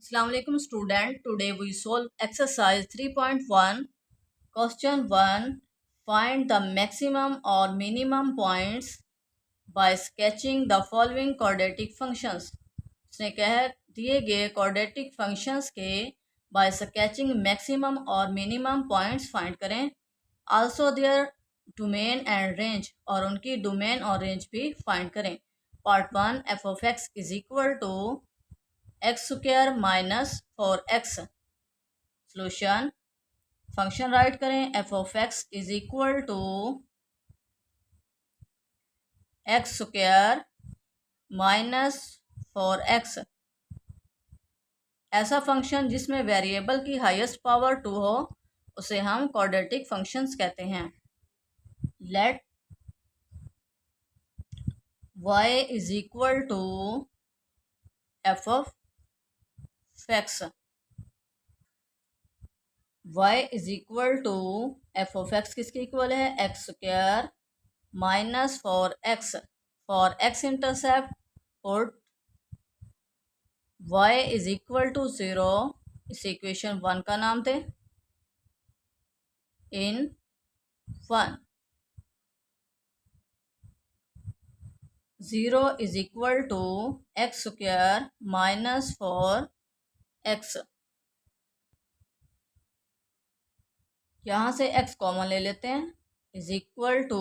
Assalamu alaikum student. Today we solve exercise 3.1. Question 1. Find the maximum or minimum points by sketching the following quadratic functions. उसने कहा दिए गए quadratic functions के by sketching maximum और minimum points find करें. Also their domain and range और उनकी domain और range भी find करें. Part 1 f of x is equal to x square minus 4x. Solution function right करें f of x is equal to x square minus 4x. ऐसा function जिसमें variable की highest power 2 हो उसे हम क्वाड्रेटिक फंक्शंस कहते हैं. Let y is equal to f of x. y is equal to f of x किसके equal है x square minus 4x. For x intercept put y is equal to 0. इस equation 1 का नाम थे इन 1. 0 is equal to x square minus 4x. यहाँ से x common ले लेते हैं is equal to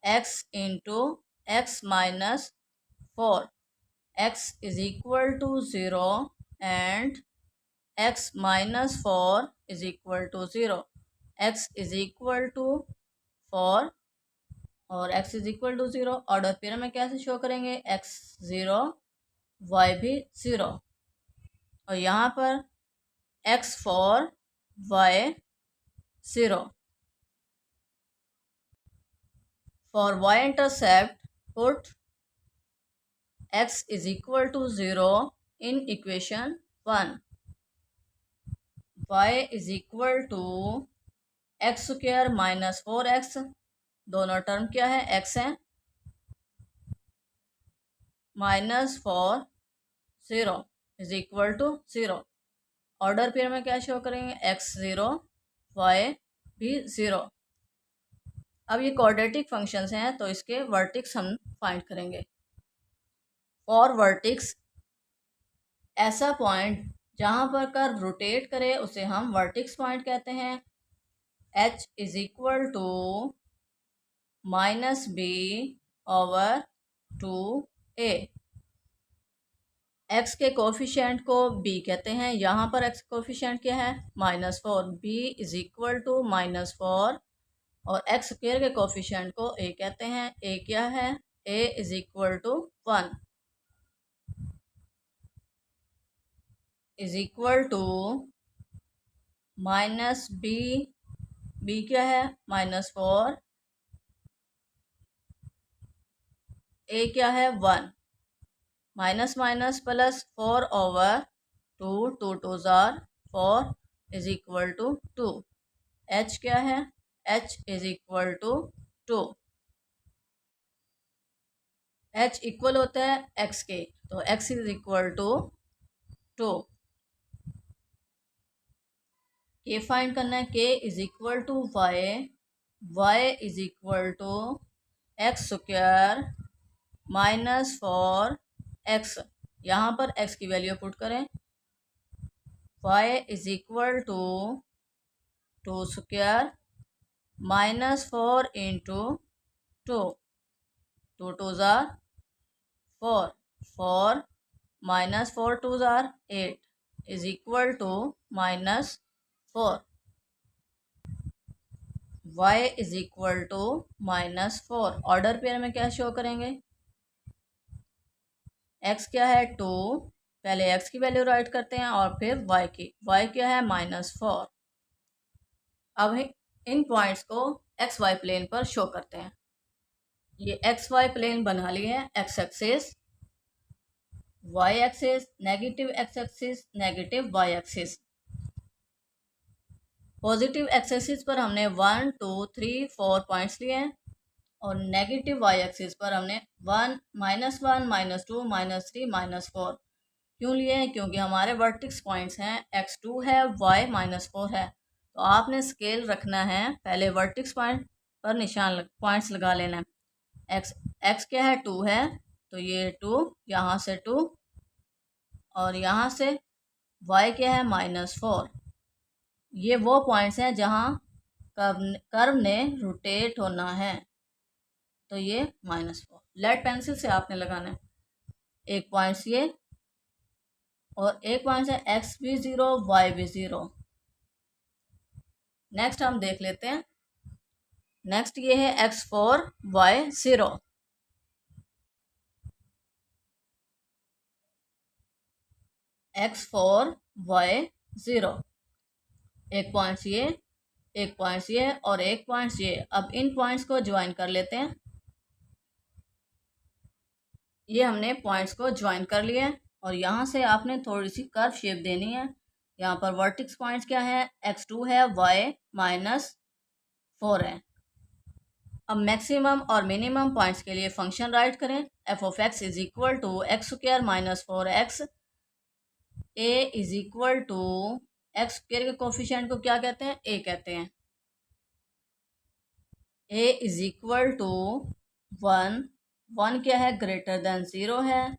x into x minus 4. x is equal to 0 and x minus 4 is equal to 0. x is equal to 4 और x is equal to 0. Order pair में कैसे show करेंगे x 0 y भी 0 और यहाँ पर x 4 y 0. For y intercept put x is equal to 0 in equation 1. y is equal to x square minus 4x. दोनों term क्या है x है minus 4 0 is equal to 0. Order pair में क्या शो करेंगे x 0 y भी 0. अब ये क्वाड्रेटिक फंक्शंस हैं तो इसके वर्टिक्स हम फाइंड करेंगे. फॉर वर्टिक्स ऐसा पॉइंट जहाँ पर कर्व रोटेट करे उसे हम वर्टिक्स पॉइंट कहते हैं. h is equal to minus b over 2a. x के कोफिशिएंट को b कहते हैं. यहाँ पर x कोफिशिएंट क्या है -4. b इज इक्वल टू -4 और x स्क्वायर के कोफिशिएंट को a कहते हैं. a क्या है a is equal to 1 is equal to minus b क्या है -4 a क्या है 1 माइनस माइनस प्लस 4 ओवर 2 2 2 जार 4 इज इक्वल टू 2. h क्या है h is equal to 2. h equal होता है x के तो x is equal to 2. k find करना है k is equal to y is equal to x square minus 4x. यहाँ पर x की वैल्यू पुट करें y is equal to 2 square minus 4 into 2 2 2 जार 4 4 माइनस 4 2 जार 8 is equal to -4. y is equal to -4. Order pair में क्या show करेंगे x क्या है 2. पहले x की वैल्यू राइट करते हैं और फिर y की. y क्या है -4. अब इन पॉइंट्स को xy प्लेन पर शो करते हैं. ये xy प्लेन बना लिए हैं. x axis y axis negative x axis negative y axis. Positive x axis पर हमने 1 2 3 4 पॉइंट्स लिए हैं और नेगेटिव y एक्सिस पर हमने -1 -2 -3 -4 क्यों लिए हैं? क्योंकि हमारे वर्टेक्स पॉइंट्स हैं x2 है, y -4 है। तो आपने स्केल रखना है, पहले वर्टेक्स पॉइंट पर निशान पॉइंट्स लगा लेना है। x क्या है? 2 है, तो ये 2, यहाँ से 2 और यहाँ से y क्या है? -4। ये वो पॉइंट्स हैं जहाँ कर्व ने रोटेट होना है, तो ये -4। लेड पेंसिल से आपने लगाना है। एक पॉइंट्स ये और एक पॉइंट है x भी 0, y भी 0। नेक्स्ट हम देख लेते हैं। नेक्स्ट ये है x4 y 0। x4 y 0, एक पॉइंट्स ये, एक पॉइंट्स ये और एक पॉइंट्स ये। अब इन पॉइंट्स को ज्वाइन कर लेते हैं। ये हमने पॉइंट्स को ज्वाइन कर लिया है और यहाँ से आपने थोड़ी सी कर्व शेप देनी है। यहाँ पर वर्टेक्स पॉइंट्स क्या है? x2 है, y -4 है। अब मैक्सिमम और मिनिमम पॉइंट्स के लिए फंक्शन राइट करें। f(x) is equal to x² -4x, a is equal to x² के कोफिशिएंट को क्या कहते हैं? a कहते हैं। a इज इक्वल टू 1, 1 क्या है? ग्रेटर देन 0 है।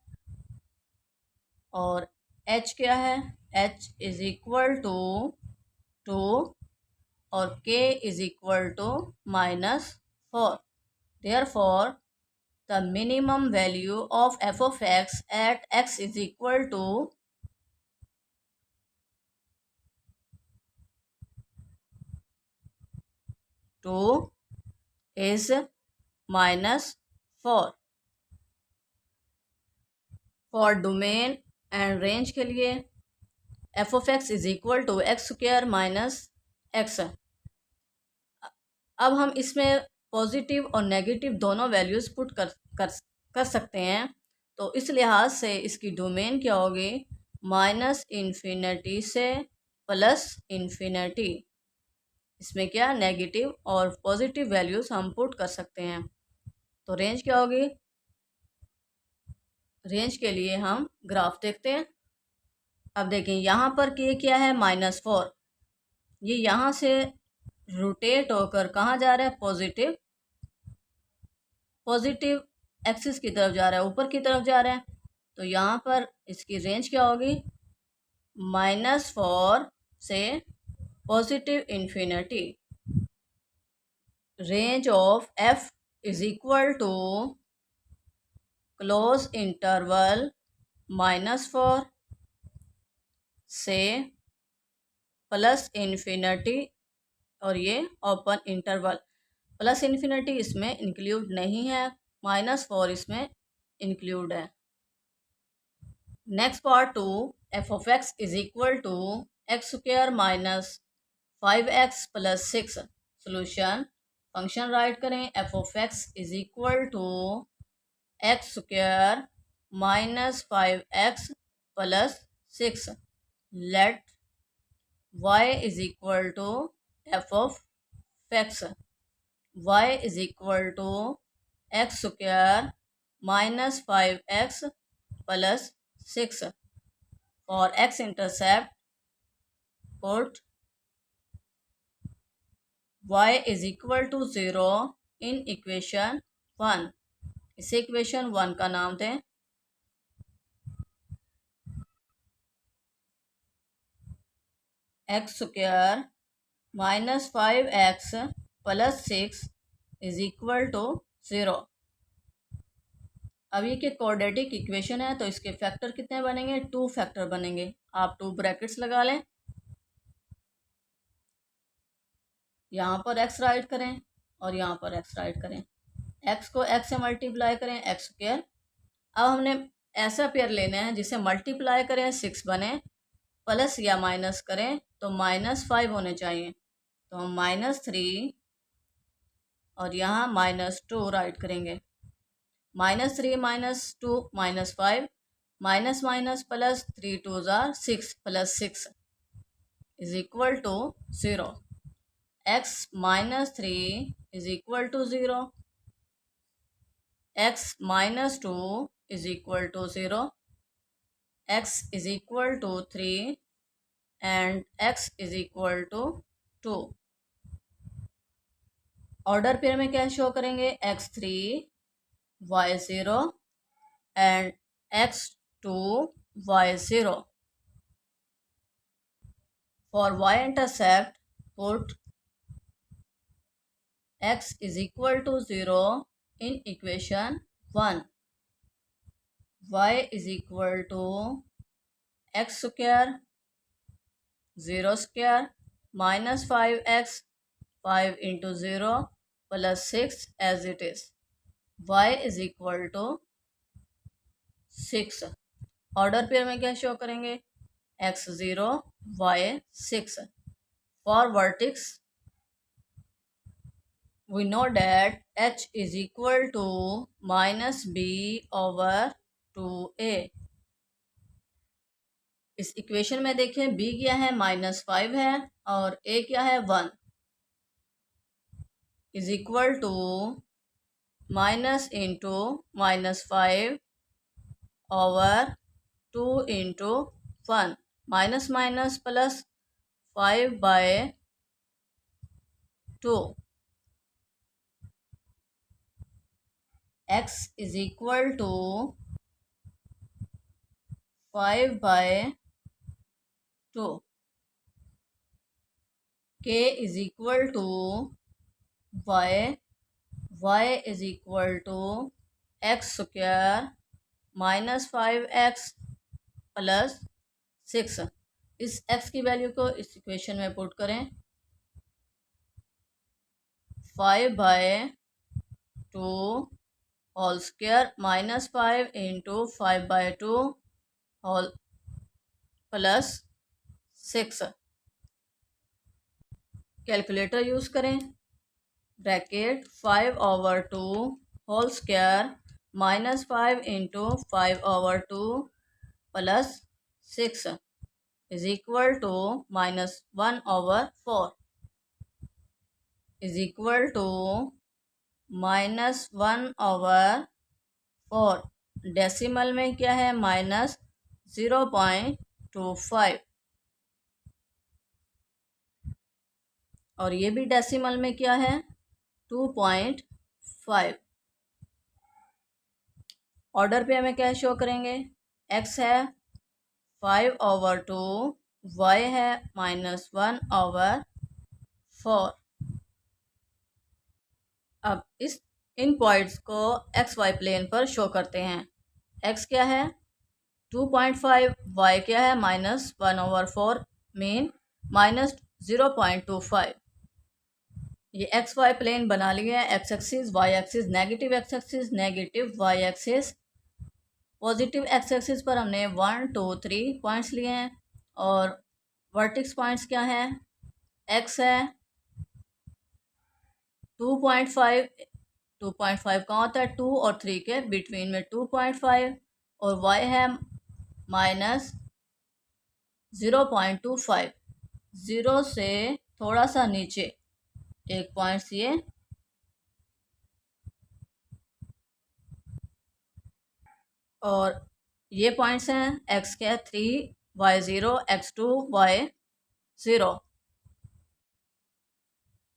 और h क्या है? h इज इक्वल टू 2 और k is equal to -4। Therefore, the minimum value of f(x) at x is equal to 2 is -4। For domain and range के लिए f(x) is equal to x² -x। अब हम इसमें positive और negative दोनों values put कर सकते हैं। तो इस लिहाज से इसकी डोमेन क्या होगी? -इन्फिनिटी से +इन्फिनिटी। इसमें क्या नेगेटिव और पॉजिटिव वैल्यूज़ हम पुट कर सकते हैं। तो रेंज क्या होगी? रेंज के लिए हम ग्राफ देखते हैं। अब देखें यहाँ पर के क्या है? -4। ये यहाँ से रोटेट होकर कहाँ जा रहा है? पॉजिटिव एक्सिस की तरफ जा रहा है, ऊपर की तरफ जा रहा है। तो यहाँ पर इसकी रेंज क्या होगी? -4 से +infinity. Range of f is equal to close interval -4 से +इन्फिनिटी और ये ओपन इंटरवल। +इन्फिनिटी इसमें इंक्लूड नहीं है, -4 इसमें इंक्लूड है। Next part 2, f(x) is equal to x² -5x + 6। Solution function right करें। f(x) is equal to x² -5x + 6। Let y is equal to f(x), y is equal to x² -5x + 6। For x-intercept, put y is equal to 0 in equation 1। इसे equation 1 का नाम दें। x² -5x + 6 is equal to 0। अब ये कि quadratic equation है, तो इसके फैक्टर कितने बनेंगे? 2 फैक्टर बनेंगे। आप 2 ब्रैकेट्स लगा लें, यहाँ पर x राइट करें और यहाँ पर x राइट करें। x को x से मल्टीप्लाई करें, x²। अब हमने ऐसा पेयर लेना है जिसे मल्टीप्लाई करें 6 बने, प्लस या माइनस करें तो -5 होने चाहिए। तो हम -3 और यहाँ -2 राइट करेंगे। -3 -2 -5, माइनस माइनस प्लस 3 2 जार 6 + 6 is equal to 0। x -3 is equal to 0, x -2 is equal to 0। x is equal to 3 and x is equal to 2. Order pair में क्या शो करेंगे, x3 y0 and x2 y0. For y-intercept, put x is equal to 0 in equation 1. Y is equal to x square 0 square minus 5x, 5 into 0 plus 6 as it is. Y is equal to 6. Order pair में क्या show करेंगे, x0 y6. For vertex, we know that h is equal to minus b over 2a. इस equation में देखें b क्या है, -5 है और a क्या है 1, is equal to minus into -5 over 2 into 1, minus minus plus 5/2. x is equal to 5/2. k is equal to y is equal to x square minus 5x plus 6. इस x की वैल्यू को इस इक्वेशन में put करें, 5/2 whole square minus 5 into 5/2 whole plus 6. Calculator use करें, bracket 5/2 whole square minus 5 into 5/2 plus 6 is equal to -1/4 is equal to -1/4. Decimal में क्या है, -0.25. और ये भी डेसिमल में क्या है, 2.5. ऑर्डर पे हमें क्या शो करेंगे, x है 5/2, y है -1/4. अब इन पॉइंट्स को एक्स वाई प्लेन पर शो करते हैं. x क्या है 2.5, y क्या है -1/4 मीन -0.25. ये एक्स वाई प्लेन बना लिया है. X axis, y axis, negative x axis, negative y axis. Positive x axis पर हमने 1 2 3 पॉइंट्स लिए हैं और वर्टेक्स पॉइंट्स क्या है, x है 2.5. 2.5 कहाँ होता है, 2 और 3 के बिटवीन में 2.5. और y है -0.25, 0 से थोड़ा सा नीचे एक पॉइंट्स ये. और ये पॉइंट्स हैं x के 3 y0 x2 y0.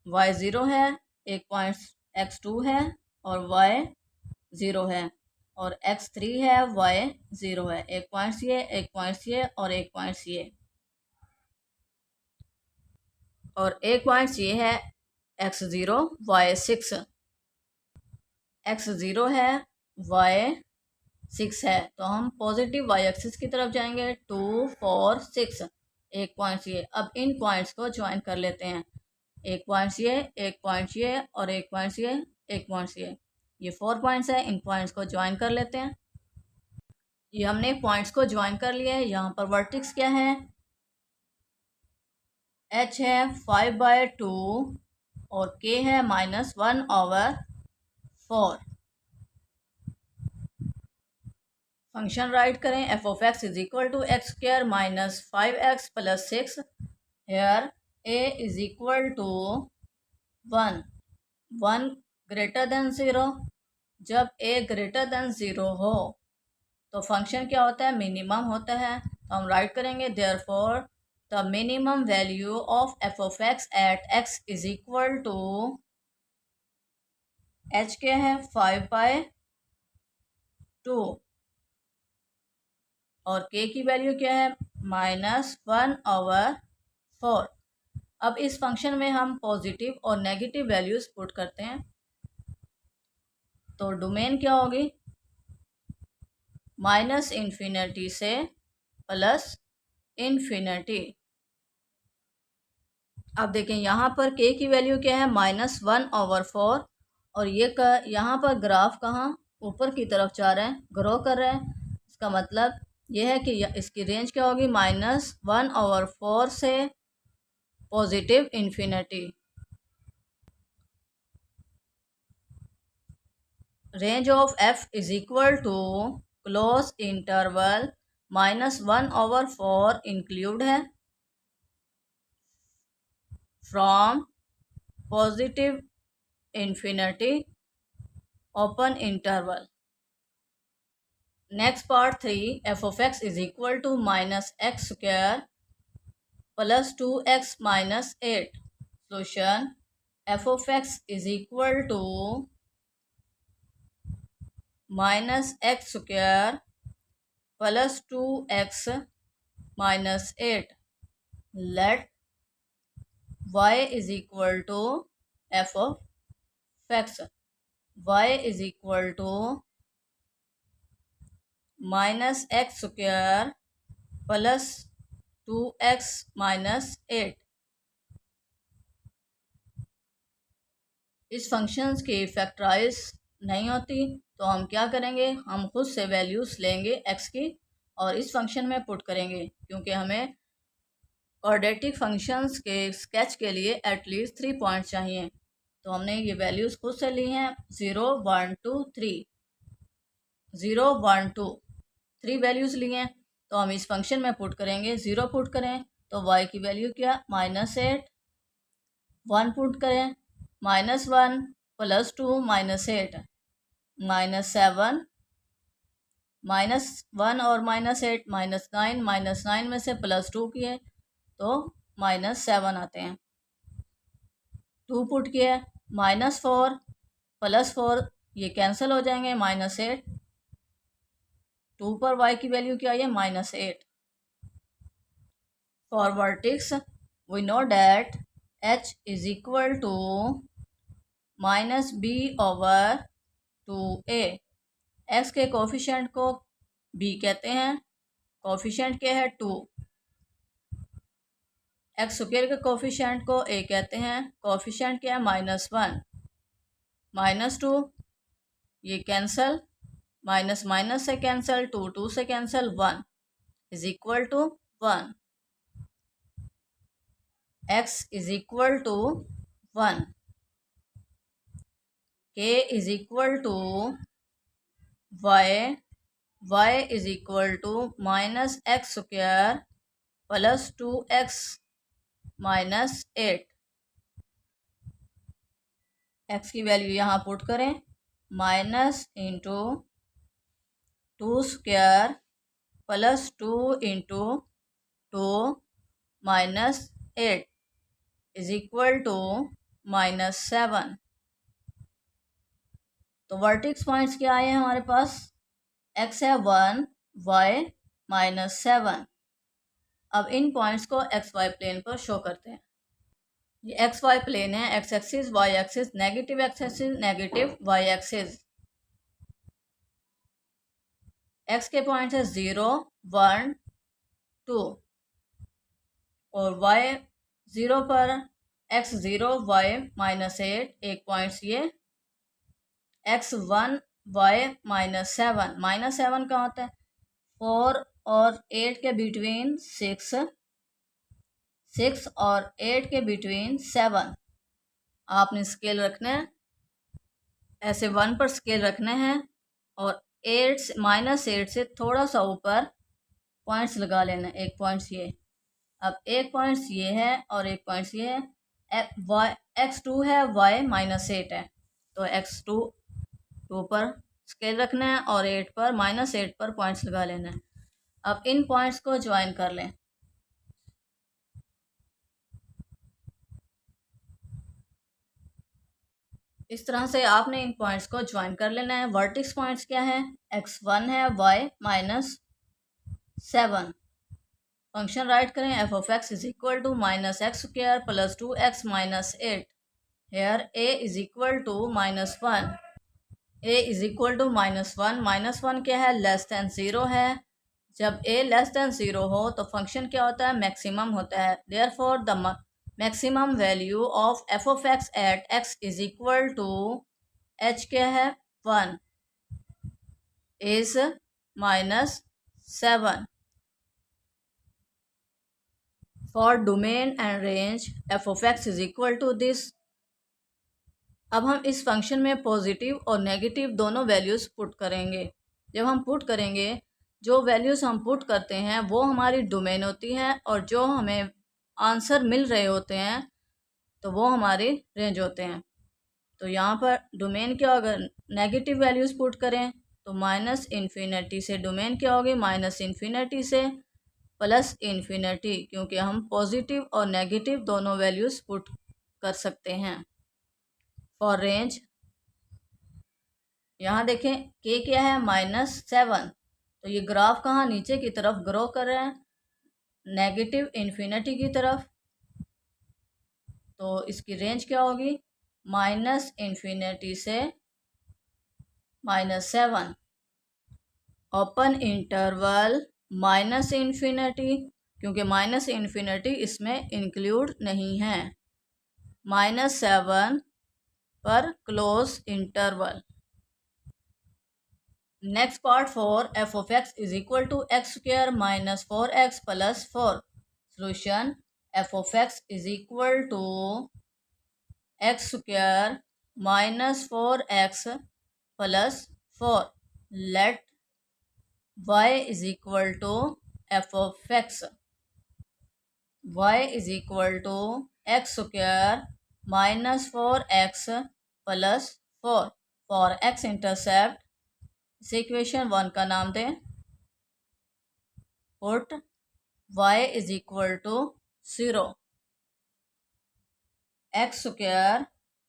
y0 है एक पॉइंट्स, x2 है और y0 है और x3 है y0 है. एक पॉइंट्स ये, एक पॉइंट्स ये और एक पॉइंट्स ये. और एक पॉइंट्स ये है x0 y6. x0 है y6 है तो हम पॉजिटिव y एक्सिस की तरफ जाएंगे. 2 4 6 एक पॉइंट्स ये. अब इन पॉइंट्स को ज्वाइन कर लेते हैं, एक पॉइंट्स ये, एक पॉइंट्स ये और एक पॉइंट्स ये, एक पॉइंट्स ये. ये 4 पॉइंट्स है, इन पॉइंट्स को ज्वाइन कर लेते हैं. ये हमने पॉइंट्स को ज्वाइन कर लिया है. यहाँ पर वर्टेक्स क्या है, h है 5/2 और k है -1/4. फंक्शन राइट करें, f of x is equal to x square minus 5x plus 6. Here a is equal to 1, 1 greater than 0. जब a ग्रेटर देन 0 हो तो फंक्शन क्या होता है, मिनिमम होता है। तो हम राइट करेंगे therefore the minimum value of f of x at x is equal to, h क्या है 5/2 और के की वैल्यू क्या है -1/4। अब इस फंक्शन में हम पॉजिटिव और नेगेटिव वैल्यूज पुट करते हैं। तो डोमेन क्या होगी, -इन्फिनिटी से +इन्फिनिटी। अब देखें यहाँ पर के की वैल्यू क्या है -1/4 और ये यहाँ पर ग्राफ कहाँ ऊपर की तरफ जा रहा है, ग्रो कर रहा है। इसका मतलब ये है कि इसकी रेंज क्या होगी -1/4 से positive infinity. Range of f is equal to close interval -1/4 include है from positive infinity open interval. Next part 3, f of x is equal to -x² + 2x - 8। Solution, f of x is equal to -x² + 2x - 8। Let y is equal to f of x, y is equal to -x² + 2x - 8। इस functions की factorise नहीं होती तो हम क्या करेंगे, हम खुद से वैल्यूज़ लेंगे x की और इस फंक्शन में पुट करेंगे, क्योंकि हमें क्वाड्रेटिक फंक्शंस के स्केच के लिए एटलीस्ट 3 पॉइंट चाहिए। तो हमने ये वैल्यूज़ खुद से ली हैं 0 1 2 3, 0 1 2 3 वैल्यूज़ लिए हैं। तो हम इस फंक्शन में पुट करेंगे, 0 पुट करें तो y की वैल्यू क्या -8, 1 पुट करें -1 + 2 - 8 -7, -1 और -8 -9, -9 में से +2 किए तो -7 आते हैं। 2 पुट किए -4 + 4 ये कैंसिल हो जाएंगे -8, 2 पर y की वैल्यू क्या है -8। For vertex we know that h is equal to -b/2a। x के कोफिशिएंट को b कहते हैं, कोफिशिएंट क्या है 2। एक्स स्क्वायर के कोफिशिएंट को a कहते हैं, कोफिशिएंट क्या है -1 -2 ये कैंसल, माइनस माइनस से कैंसल, 2 2 से cancel, 1 is equal to 1। x is equal to 1, k is equal to y, y is equal to -x² + 2x - 8। x की वैल्यू यहाँ पुट करें, -2² + 2 * 2 - 8 इज इक्वल टू -7। तो वर्टेक्स पॉइंट्स क्या आए हैं हमारे पास, x है 1, y -7। अब इन पॉइंट्स को xy प्लेन पर शो करते हैं। ये xy प्लेन है, x axis y axis, negative x axis negative y axis. x के पॉइंट है 0 1 2 और y 0 पर x 0 y -8 एक पॉइंट्स ये, x 1 y -7, -7 का होता है 4 और 8 के बिटवीन 6, 6 और 8 के बिटवीन 7। आपने स्केल रखना है ऐसे 1 पर स्केल रखना है और -8 से थोड़ा सा ऊपर पॉइंट्स लगा लेना, एक पॉइंट्स ये। अब एक पॉइंट्स ये है और एक पॉइंट्स ये है, x2 है y -8 है तो x2 पर स्केल रखना है और 8 पर -8 पर पॉइंट्स लगा लेना है। अब इन पॉइंट्स को ज्वाइन कर लें। इस तरह से आपने इन पॉइंट्स को ज्वाइन कर लेना है। वर्टेक्स पॉइंट्स क्या है? x1 है, y -7। फंक्शन राइट करें, f of x is equal to -x² plus 2x -8। Here a is equal to -1। a is equal to -1। -1 क्या है? लेस देन 0 है। जब a लेस देन 0 हो तो फंक्शन क्या होता है? मैक्सिमम होता है। Therefore the maximum value of f of x at x is equal to h क्या है? 1 इज -7। For domain and range f of x is equal to this. अब हम इस फंक्शन में पॉजिटिव और नेगेटिव दोनों वैल्यूज़ पुट करेंगे। जब हम पुट करेंगे, जो वैल्यूज़ हम पुट करते हैं वो हमारी डोमेन होती है और जो हमें आंसर मिल रहे होते हैं तो वो हमारी रेंज होते हैं। तो यहाँ पर डोमेन क्या होगा? नेगेटिव वैल्यूज़ पुट करें तो -∞ से डोमेन क्या होगी? -∞ से +∞, क्योंकि हम पॉजिटिव और नेगेटिव दोनों वैल्यूज़ पुट कर सकते हैं। फॉर रेंज यहाँ देखें k क्या है? -7। तो ये ग्राफ कहाँ? नीचे की तरफ ग्रो कर रहे हैं, -∞ की तरफ। तो इसकी रेंज क्या होगी? -∞ से -7। ओपन इंटरवल -∞, क्योंकि -∞ इसमें इंक्लूड नहीं है। -7 पर close interval. Next part for f of x is equal to x² -4x plus 4। Solution f of x is equal to x² -4x plus 4। Let y is equal to f of x। y is equal to x² -4x plus 4। For x intercept इस equation 1 का नाम दें। Put y is equal to 0। x²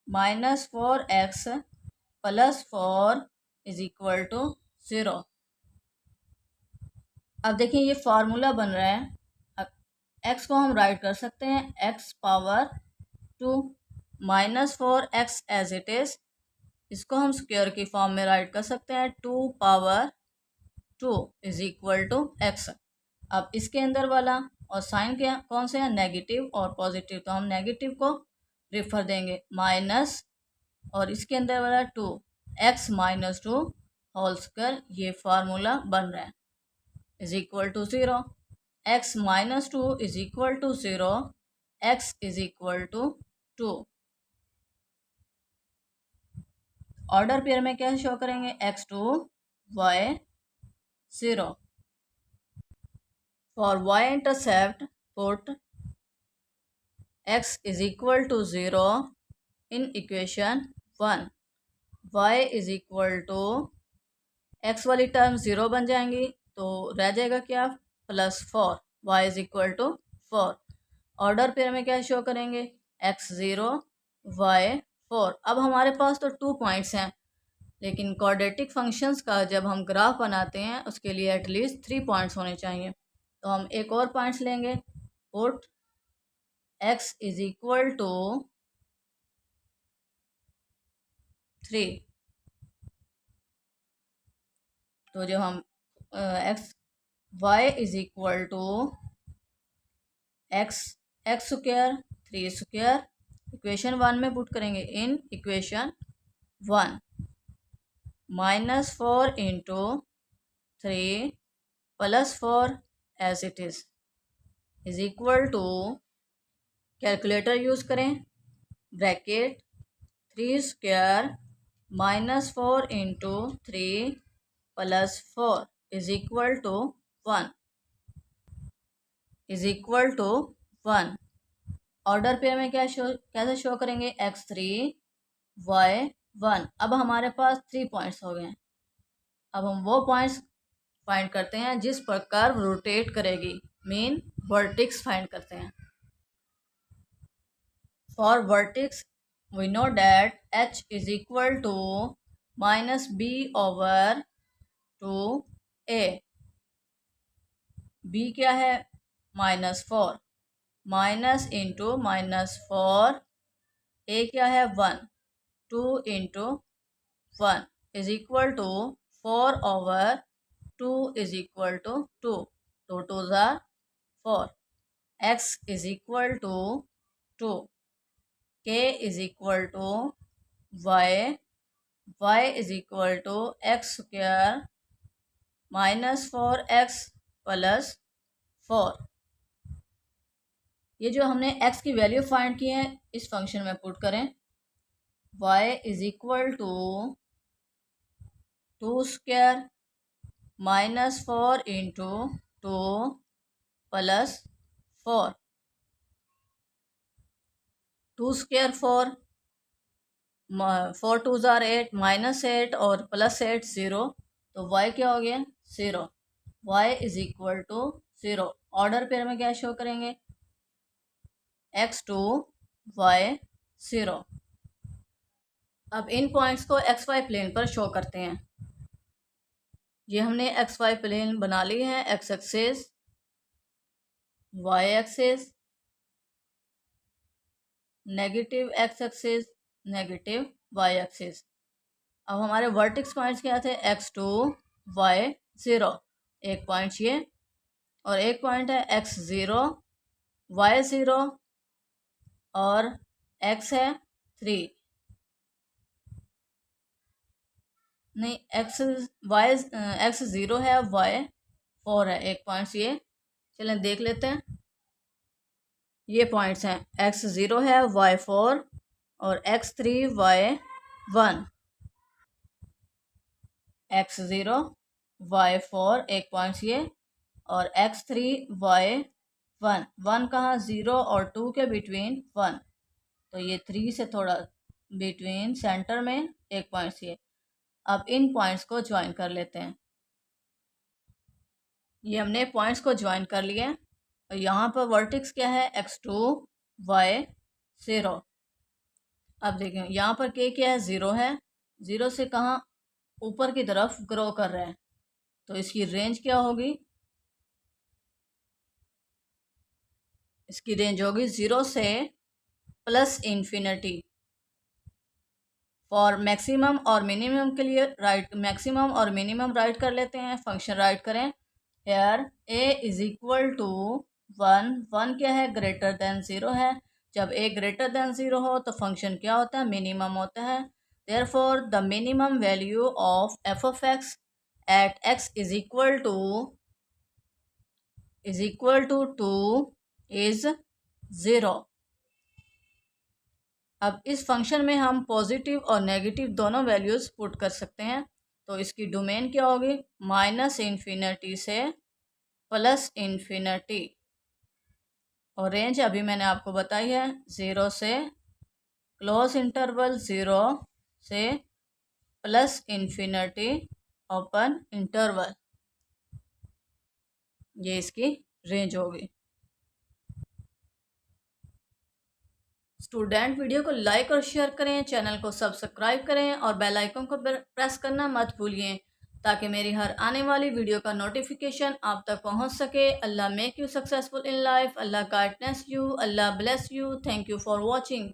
-4x plus 4 is equal to 0। अब देखिए ये formula बन रहा है। अब x को हम राइट कर सकते हैं x power 2 -4x as it is. इसको हम स्क्वायर की फॉर्म में राइट कर सकते हैं 2 power 2 is equal to x। अब इसके अंदर वाला और साइन क्या कौन से हैं? नेगेटिव और पॉजिटिव। तो हम नेगेटिव को प्रेफर देंगे माइनस, और इसके अंदर वाला 2 x -2 होल स्क्वायर। ये फार्मूला बन रहा है is equal to 0। x -2 is equal to 0, x is equal to 2। Order pair में क्या शो करेंगे? x2 y0। For y intercept put x is equal to 0 in equation 1। y is equal to x वाली term 0 बन जाएंगी, तो रह जाएगा क्या? +4। y is equal to 4। Order pair में क्या शो करेंगे? x0 y4। अब हमारे पास तो 2 पॉइंट्स हैं, लेकिन क्वाड्रेटिक फंक्शंस का जब हम ग्राफ बनाते हैं उसके लिए एटलीस्ट 3 पॉइंट्स होने चाहिए। तो हम एक और पॉइंट्स लेंगे। Put x is equal to 3। तो जब हम y is equal to x² 3² equation 1 में पुट करेंगे in equation 1। -4 into 3 plus 4 as it is equal to, calculator use करें, bracket 3² -4 into 3 plus 4 is equal to 1 is equal to 1। Order pair में कैसे show करेंगे? x3 y1। अब हमारे पास 3 points हो गए हैं। अब हम वो पॉइंट्स फाइंड करते हैं जिस पर कर्व रोटेट करेगी, मीन वर्टिक्स फाइंड करते हैं। For vertex we know that h is equal to minus b over 2a। b क्या है? -4, माइनस इंटू -4, a क्या है? 1, 2 into 1 is equal to 4 over 2 is equal to 2, 2 2s are 4, x is equal to 2, k is equal to y, y is equal to x square -4x plus 4। ये जो हमने x की value find की है इस function में put करें। y is equal to 2 square -4 into 2 plus 4, 2 square 4, 4 2s are 8, -8 और +8 0, तो y क्या हो गया? 0। y is equal to 0। Order pair में क्या शो करेंगे? x2 y0। अब इन पॉइंट्स को xy प्लेन पर शो करते हैं। ये हमने xy प्लेन बना ली है, x axis, y axis, negative x axis, negative y axis. अब हमारे वर्टेक्स पॉइंट्स क्या थे? x2 y0, एक पॉइंट ये और एक पॉइंट है x0 y0 और x है 3, नहीं x0 है, y4 है, एक पॉइंट्स ये। चलें देख लेते हैं। ये पॉइंट्स हैं x0 है, y4 और x3 y1, x0 y4 एक पॉइंट्स ये और x3 y1, 1 कहाँ? 0 और 2 के बिटवीन 1, तो ये 3 से थोड़ा बिटवीन सेंटर में एक पॉइंट्स ये। अब इन पॉइंट्स को ज्वाइन कर लेते हैं। ये हमने पॉइंट्स को ज्वाइन कर लिए और यहाँ पर वर्टेक्स क्या है? x2 y0। अब देखें यहाँ पर k क्या है? 0 है, 0 से कहाँ? ऊपर की तरफ ग्रो कर रहे हैं, तो इसकी रेंज क्या होगी? इसकी रेंज होगी 0 से प्लस इन्फिनिटी। फॉर मैक्सिमम और मिनिमम के लिए राइट मैक्सिमम और मिनिमम राइट कर लेते हैं। फंक्शन राइट करें। Here a is equal to 1, 1 क्या है? ग्रेटर देन 0 है। जब a ग्रेटर देन 0 हो तो फंक्शन क्या होता है? मिनिमम होता है। Therefore the minimum value of f of x at x is equal to 2 is 0। अब इस फंक्शन में हम पॉजिटिव और नेगेटिव दोनों वैल्यूज़ पुट कर सकते हैं, तो इसकी डोमेन क्या होगी? -इन्फिनिटी से प्लस इन्फिनिटी, और रेंज अभी मैंने आपको बताई है 0 से क्लोज इंटरवल 0 से प्लस इन्फिनिटी ओपन इंटरवल, ये इसकी रेंज होगी। स्टूडेंट वीडियो को लाइक और शेयर करें, चैनल को सब्सक्राइब करें और बेल आइकन को प्रेस करना मत भूलिए ताकि मेरी हर आने वाली वीडियो का नोटिफिकेशन आप तक पहुंच सके। अल्लाह make you successful in life, अल्लाह गाइडनेस यू, अल्लाह bless you. Thank you for watching.